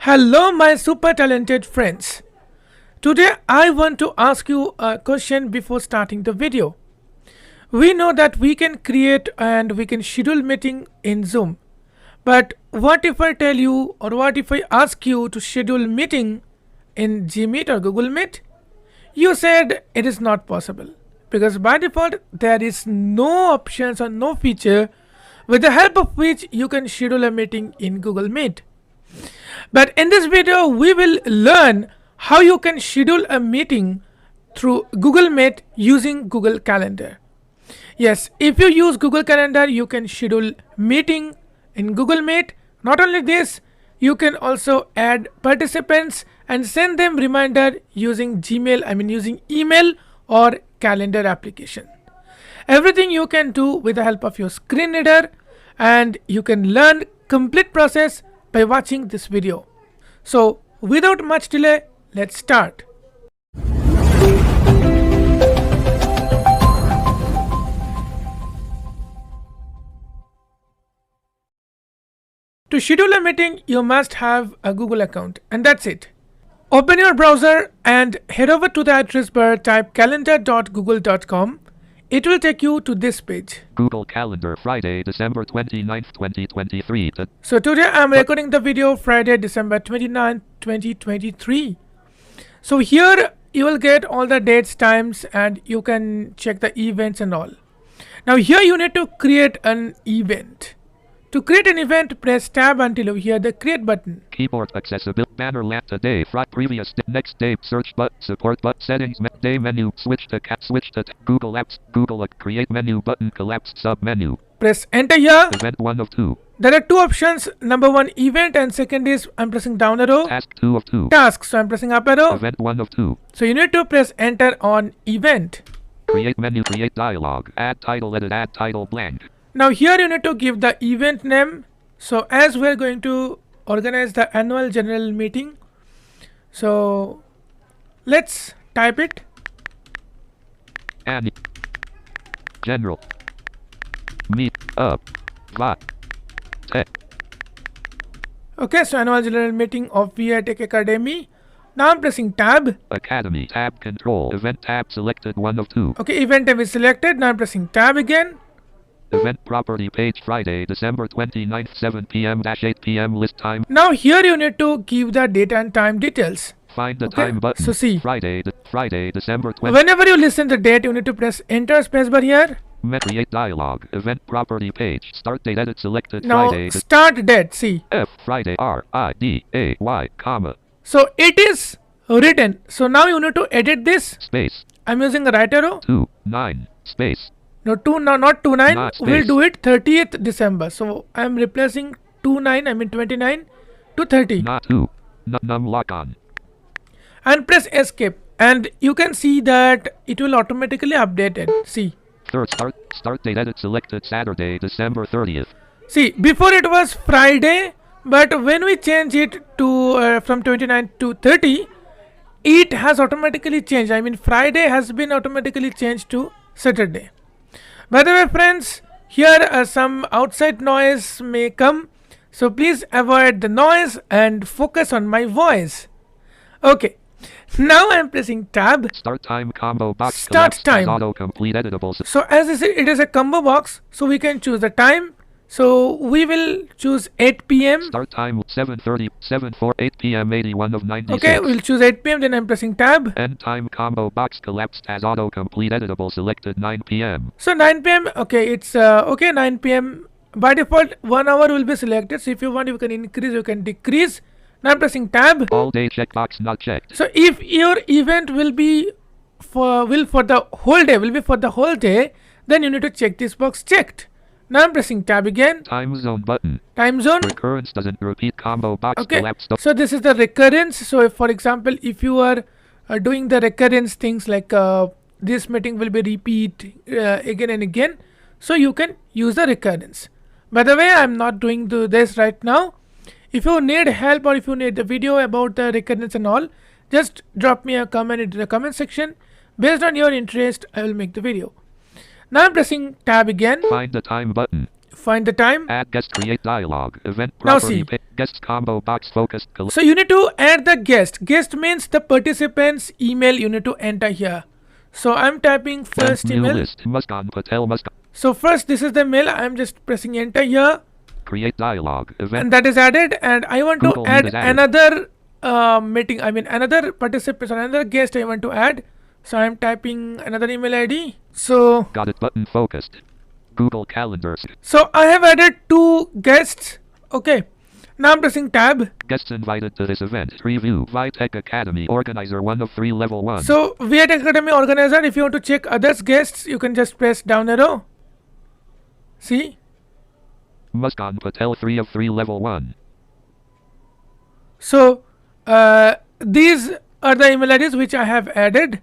Hello, my super talented friends. Today, I want to ask you a question before starting the video. We know that we can create and we can schedule meeting in Zoom. But what if I tell you, or what if I ask you to schedule meeting in Gmeet or Google Meet? You said it is not possible because by default there is no options or no feature with the help of which you can schedule a meeting in Google Meet. But in this video, we will learn how you can schedule a meeting through Google Meet using Google Calendar. Yes, if you use Google Calendar, you can schedule meeting in Google Meet. Not only this, you can also add participants and send them reminder using using email or calendar application. Everything you can do with the help of your screen reader, and you can learn complete process by watching this video. So without much delay, let's start. To schedule a meeting, you must have a Google account, and that's it. Open your browser and head over to the address bar, type calendar.google.com. It will take you to this page. Google Calendar, Friday, December 29th, 2023. So today I'm recording the video Friday, December 29th, 2023. So here you will get all the dates, times, and you can check the events and all. Now here you need to create an event. To create an event, press tab until you hear the create button. Keyboard accessibility banner lamp today, previous next day, search button, support button, settings, day menu, switch to Google Apps, Google create menu button, collapsed sub menu. Press enter here. Event 1 of 2. There are two options. Number one, event, and second is I'm pressing down arrow. Task 2 of 2. Task, so I'm pressing up arrow. Event 1 of 2. So you need to press enter on event. Create menu, create dialog, add title, edit, add title blank. Now here you need to give the event name. So as we're going to organize the annual general meeting, so let's type it. Annual General Meet Up Tech. Okay, so annual general meeting of VI Tech Academy. Now I'm pressing tab. Academy, tab control, event tab selected 1 of 2. Okay, event tab is selected. Now I'm pressing tab again. Event property page, Friday, December 29th, 7 p.m. 8 p.m. list time. Now here you need to give the date and time details. Find the time button. So see, Friday, December 20th. Whenever you listen the date, you need to press enter spacebar here. Create dialog. Event property page. Start date edit selected. Now Friday. Start date. See. Friday RIDAY, comma. So it is written. So now you need to edit this. Space. I'm using the right arrow. 29 space. No, not 29. We'll do it 30th December. So I'm replacing 29 to 30. Not 2. Num lock on. And press escape. And you can see that it will automatically update it. See. Start date edit selected Saturday, December 30th. See, before it was Friday, but when we change it to from 29 to 30, it has automatically changed. I mean, Friday has been automatically changed to Saturday. By the way, friends, here some outside noise may come, so please avoid the noise and focus on my voice. Okay, now I'm pressing tab. Start time combo box. Start time. Autocomplete editable. So as I said, it is a combo box, so we can choose the time. So we will choose 8 p.m. Start time 7:30, 8 p.m. 81 of 96. Okay, we'll choose 8 p.m. Then I'm pressing tab. End time combo box collapsed as autocomplete editable selected 9 p.m. So 9 p.m. Okay, it's okay 9 p.m. By default 1 hour will be selected. So if you want, you can increase, you can decrease. Now I'm pressing tab. All day checkbox not checked. So if your event will be for the whole day, then you need to check this box checked. Now I'm pressing tab again. Time zone button. Time zone. Recurrence doesn't repeat combo box okay. collapsed. So this is the recurrence. So if, for example, if you are doing the recurrence things like this meeting will be repeat again and again, so you can use the recurrence. By the way, I'm not doing this right now. If you need help or if you need the video about the recurrence and all, just drop me a comment in the comment section. Based on your interest, I will make the video. Now I'm pressing tab again. Find the time button. Find the time. Add guest, create dialog, event Now property, see. guest combo box focused. So you need to add the guest. Guest means the participant's email you need to enter here. So I'm typing first new email. list. Muskan Patel Muskan. So first this is the mail. I'm just pressing enter here. Create dialog, event. And that is added. And I want Google to add Meet is added. another meeting. I mean another participant or another guest I want to add. So I'm typing another email ID. So got it button focused. Google Calendars. So I have added 2 guests. Okay. Now I'm pressing tab. Guests invited to this event. Preview. Vitech Academy. Organizer 1 of 3 level 1. So Vitech Academy organizer. If you want to check others guests, you can just press down arrow. See? Muskan Patel 3 of 3 level 1. So these are the email IDs which I have added.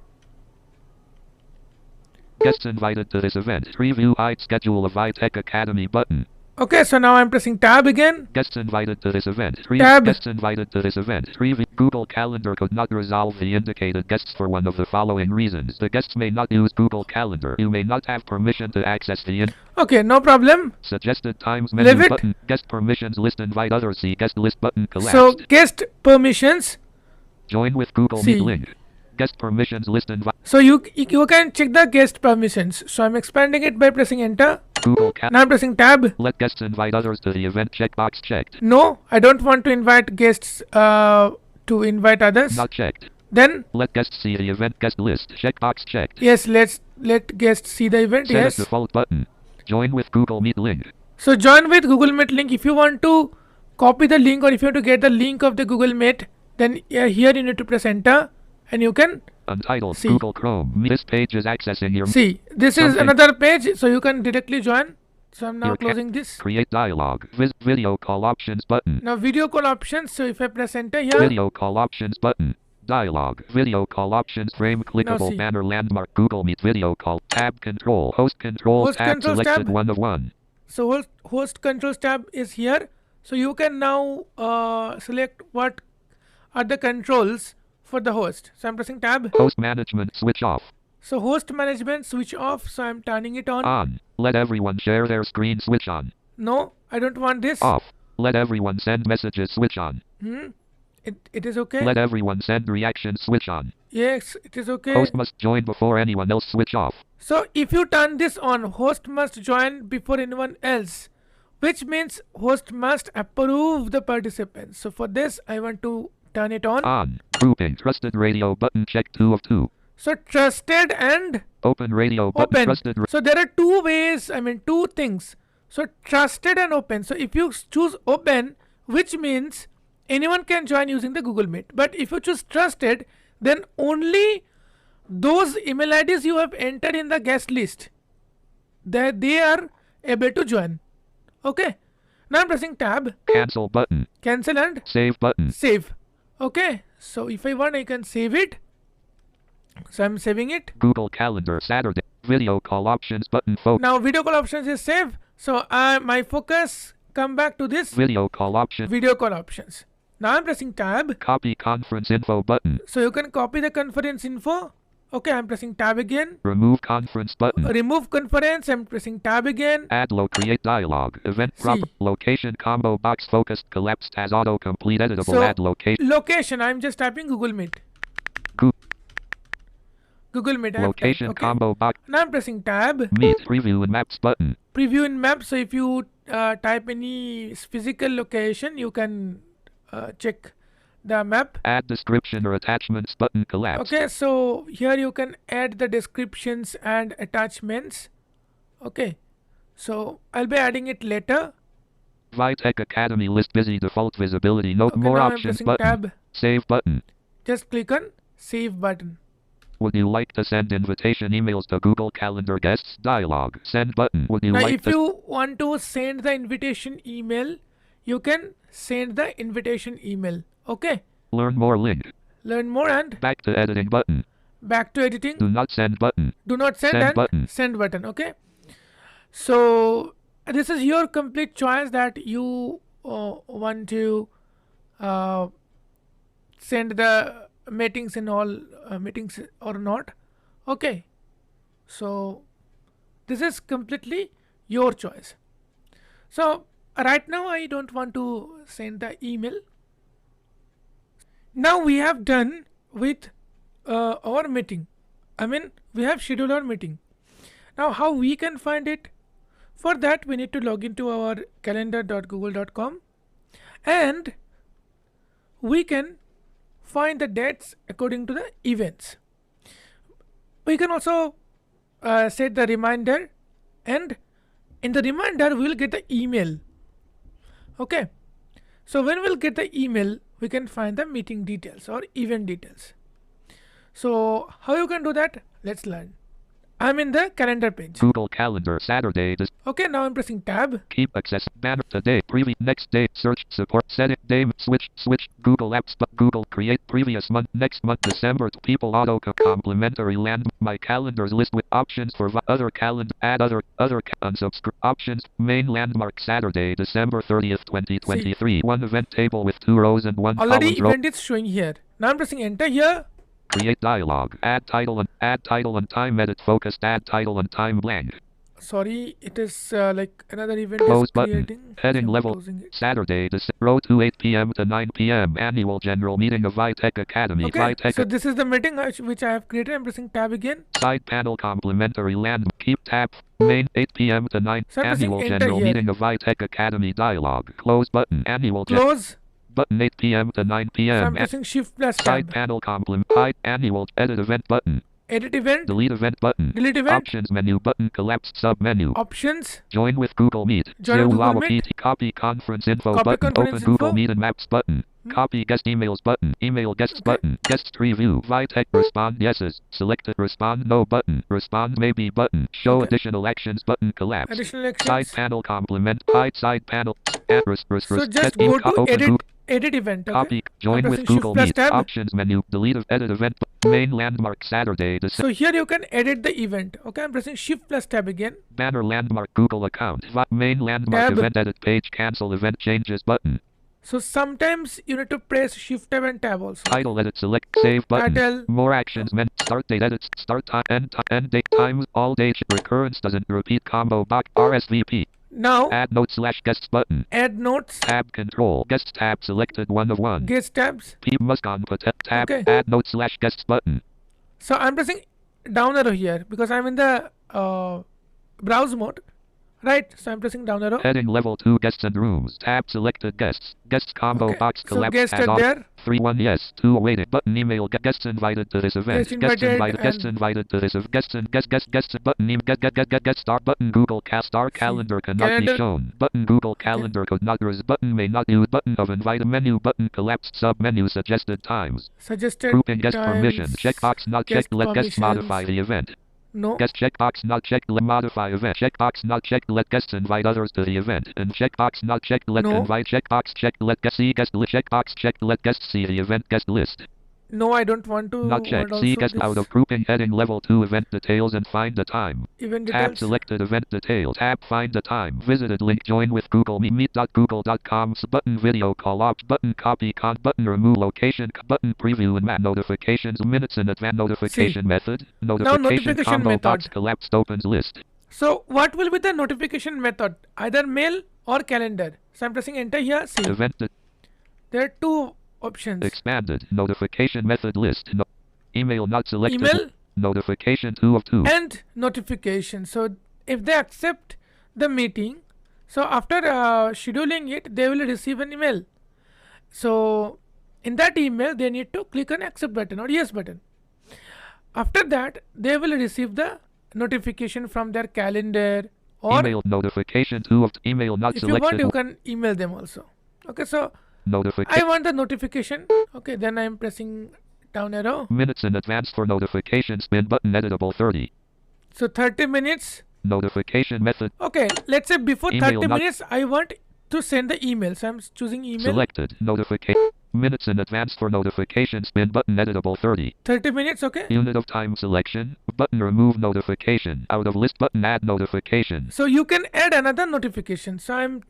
Guests invited to this event. Preview height schedule of Vitech Academy button. Okay, so now I'm pressing tab again. Guests invited to this event. Tab. Guests invited to this event. Preview. Google Calendar could not resolve the indicated guests for one of the following reasons. The guests may not use Google Calendar. You may not have permission to access the Okay, no problem. suggested times menu Leave it. button. Guest permissions list invite others. See guest list button collapsed. So guest permissions. Join with Google See. Meet link. Guest permissions list invite. So you can check the guest permissions. So I'm expanding it by pressing enter. Google Now I'm pressing tab. Let guests invite others to the event. Checkbox checked. No, I don't want to invite guests to invite others. Not checked. Then Let guests see the event guest list. Checkbox checked. yes, let guests see the event. Set Yes. as default button. Join with Google Meet link. So join with Google Meet link. If you want to copy the link or if you want to get the link of the Google Meet, then here you need to press enter and you can Untitled. See. Google Chrome. This page is accessing your see. This is Something. another page, so you can directly join. So I'm now Your ca- closing this. create dialog. Video call options button. Now video call options. So if I press enter here, Video call options button. Dialog. Video call options frame clickable see. banner landmark Google Meet video call tab control host controls Host tab controls selected tab. 1 of 1. so host controls tab is here. So you can now select what are the controls for the host. So I'm pressing tab. Host management switch off. So host management switch off. So I'm turning it on. On. Let everyone share their screen switch on. No, I don't want this. Off. Let everyone send messages switch on. It is okay. Let everyone send reactions switch on. Yes, it is okay. Host must join before anyone else switch off. So if you turn this on, host must join before anyone else, which means host must approve the participants. So for this, I want to turn it on. On. Grouping. Trusted radio button check 2 of 2. So trusted and Open radio button open. trusted. So there are 2 ways, I mean 2 things. So trusted and open. So if you choose open, which means anyone can join using the Google Meet. But if you choose trusted, then only those email IDs you have entered in the guest list, that they are able to join. Okay. Now I'm pressing tab. Cancel button. Cancel and Save button. save. Okay. So if I want, I can save it. So I'm saving it. Google Calendar Saturday. Video call options button focus. Now video call options is save. So my focus come back to this Video call option. video call options. Now I'm pressing tab. Copy conference info button. So you can copy the conference info. Okay, I'm pressing tab again. Remove conference button. Remove conference. I'm pressing tab again. Add create dialog. Event prop. See. Location combo box focused collapsed as autocomplete editable. So add location. location. I'm just typing Google Meet. Go- Google Meet. I have location typed, okay. combo box. Now I'm pressing tab. Meet preview and maps button. Preview in map. So if you type any physical location, you can check the map. Add description or attachments button collapsed. Okay, so here you can add the descriptions and attachments. Okay, so I'll be adding it later. Vitech Academy list busy default visibility. Note Okay, more now I'm options pressing button. tab. Save button. Just click on save button. Would you like to send invitation emails to Google Calendar guests? Dialog. Send button. Would you Now like if to you want to send the invitation email, you can send the invitation email. Okay, learn more link? learn more and Back to editing button. back to editing. Do not send button. Do not send, Send and button. send button. Okay, so this is your complete choice that you want to send the meetings in all meetings or not. Okay, so this is completely your choice. So right now I don't want to send the email. Now we have done with our meeting. I mean, we have scheduled our meeting. Now how we can find it? For that we need to log into our calendar.google.com and we can find the dates according to the events. We can also set the reminder, and in the reminder we'll get the email. Okay, so when we'll get the email we can find the meeting details or event details. So how you can do that? Let's learn. I'm in the calendar page. Google Calendar, Saturday. Okay, now I'm pressing tab. Keep access. Banner today. Preview. Next day. Search. Support. Set it. Day. Switch. Google Apps. But Google create previous month. Next month. December. People auto complimentary land. My calendars list with options for other calendar. Add other unsubscribe options. Main landmark Saturday, December 30th, 2023. One event table with 2 rows and 1 Already column. event is showing here. Now I'm pressing enter here. Create dialog. Add title and time. Edit focused. Add title and time blank. Sorry, it is like another event Close is button. creating. Heading I'm level. closing it. Saturday, row to 8 p.m. to 9 p.m. Annual general meeting of Vitech Academy. Okay, Vitech so this is the meeting which I have created. I'm pressing tab again. Side panel complimentary land. Keep tab. Main 8 p.m. to 9. So I'm pressing Annual enter general here. meeting of Vitech Academy dialog. Close button. Annual Close. button 8 p.m. to 9 So p.m. I'm pressing shift plus Side tab. panel hide annual edit event button. Edit event. Delete event button. Delete event. Options menu button collapsed sub menu. Options. Join with Google Meet. Join with Google Meet. Copy conference info Copy button. conference Open Google info. Meet and Maps button. Copy guest emails button. Email guests Okay. button. Guest review. Vitech respond yeses. Select respond no button. Respond maybe button. Show Okay. additional actions button collapse. Additional actions. Side panel complement. Hide side panel. So just go to edit event. Okay. Copy. Join I'm with pressing Google shift plus Meet. tab. Options menu. Delete edit event. Main landmark Saturday. So here you can edit the event. Okay, I'm pressing shift plus tab again. Banner landmark Google account. Main landmark Tab. event edit page cancel event changes button. So sometimes you need to press shift tab and tab also. Title edit select save button. Title. More actions start date edits start time end date times all dates recurrence doesn't repeat combo box RSVP. Now Add note / guests button. add notes. Tab control guest tab selected 1 of 1. Guest tabs. P must on put tab Okay. add note / guests button. So I'm pressing down arrow here because I'm in the browse mode. Right, so I'm pressing down arrow. Heading level 2 guests and rooms. Tab selected guests. Guests combo Okay. box So collapse guests add are on. there. 3-1 yes. 2 awaited. Button email guests invited to this event. Guests invited Guests and- invited to this event. Guests button name guest star button Google star calendar cannot calendar. be shown. Button Google calendar could not res button may not use button of invite menu button collapsed sub menu suggested times. Suggested Grouping guest times. permission. Checkbox not Guest checked. Let guests permissions. modify the event. No. Guest checkbox not checked. Let modify event. Checkbox not checked. Let guests invite others to the event. And checkbox not checked. Let No. invite. Checkbox checked. Let guests see guest list. Checkbox checked. Let guests see the event guest list. No, I don't want to. Not checked. want See also guest this out of grouping heading level 2 event details and find the time. event Tab details. selected event details. Tab find the time. Visited link join with Google Meet.google.com button video call ops button copy button remove location button preview and map notifications minutes in advance notification method notification combo method. box collapsed opens list. So what will be the notification method? Either mail or calendar. So I'm pressing enter here. See, Event there are two options. expanded notification method list. Email not selected. Email Notification 2 of 2. and notification. So if they accept the meeting, so after scheduling it, they will receive an email. So in that email, they need to click on accept button or yes button. After that, they will receive the notification from their calendar, or Email notification 2 of email not if you want, selected. you can email them also. Okay, so I Notification want the notification. Okay, then I am pressing down arrow. minutes in advance for notification spin button editable 30. So 30 minutes. Notification method Okay, let's say before Email 30 not- minutes, I want to send the email. So I'm choosing email. selected. Notification minutes in advance for notification spin button editable 30. 30 minutes, okay? Unit of time selection button remove notification out of list button add notification. So you can add another notification. So I'm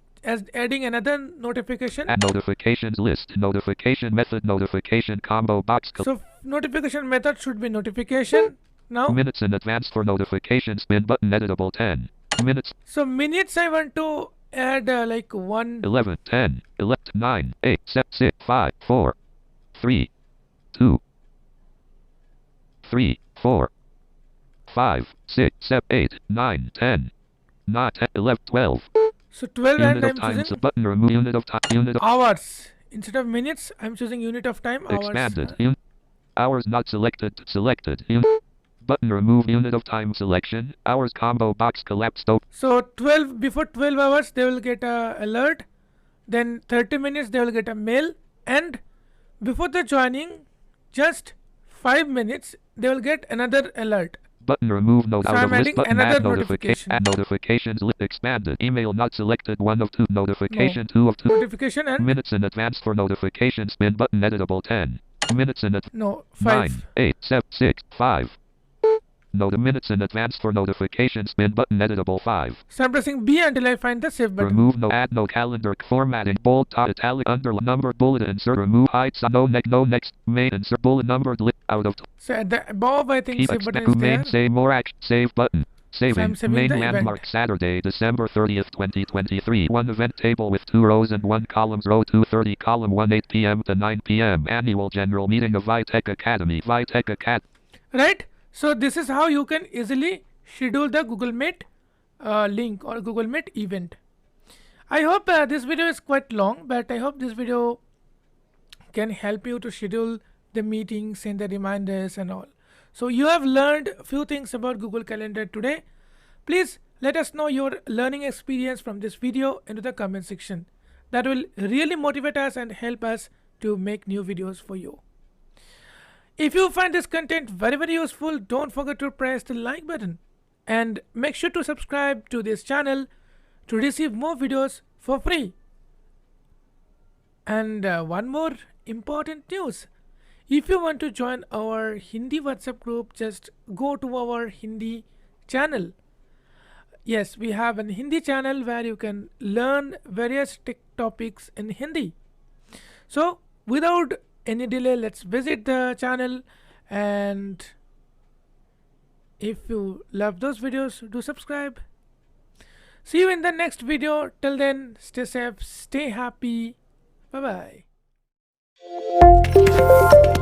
adding another notification. Add notifications list notification method notification combo box So notification method should be notification. Now, minutes in advance for notification spin button editable 10 minutes. so minutes I want to add like 1. 11, 10, 11, 9, 8, 7, 6, 5, 4, 3, 2, 3, 4, 5, 6, 7, 8, 9, 10, 9, 10, 11, 12. So 12 and Unit of I'm time. choosing Button remove unit of time. Unit of hours. Instead of minutes, I'm choosing unit of time, hours. expanded. Hours not selected. Selected. Button remove unit of time selection. Hours combo box collapsed. So 12, before 12 hours they will get a alert, then 30 minutes they will get a mail, and before the joining just 5 minutes they will get another alert. Button remove note So out I'm of list. adding Button another add notification. Add notifications list expanded. Email not selected. 1 of 2. Notification No. 2 of 2. Notification and Minutes in advance for notification. Spin button editable 10. Minutes in advance. no 9, 5. 8, 7, 6, 5. Note minutes in advance for notification. Spin button editable 5. So I'm pressing B until I find the save button. Remove no add no calendar formatting bold italic under number bullet insert remove heights no next main insert bullet numbered list out of So at the above I think keep save button is main there. save more action save button. Saving. I'm saving Main the landmark event. Saturday, December 30th, 2023. One event table with 2 rows and 1 columns. Row 230, column 1, 8 p.m. to 9 p.m. Annual General Meeting of Vitech Academy. Vitech Academy. Right? So this is how you can easily schedule the Google Meet link or Google Meet event. I hope this video is quite long, but I hope this video can help you to schedule the meetings, send the reminders and all. So you have learned a few things about Google Calendar today. Please let us know your learning experience from this video into the comment section. That will really motivate us and help us to make new videos for you. If you find this content very useful, don't forget to press the like button and make sure to subscribe to this channel to receive more videos for free. And one more important news. If you want to join our Hindi WhatsApp group, just go to our Hindi channel. Yes, we have an Hindi channel where you can learn various tech topics in Hindi. So without any delay, let's visit the channel, and if you love those videos, do subscribe. See you in the next video. Till then, stay safe, stay happy. Bye bye.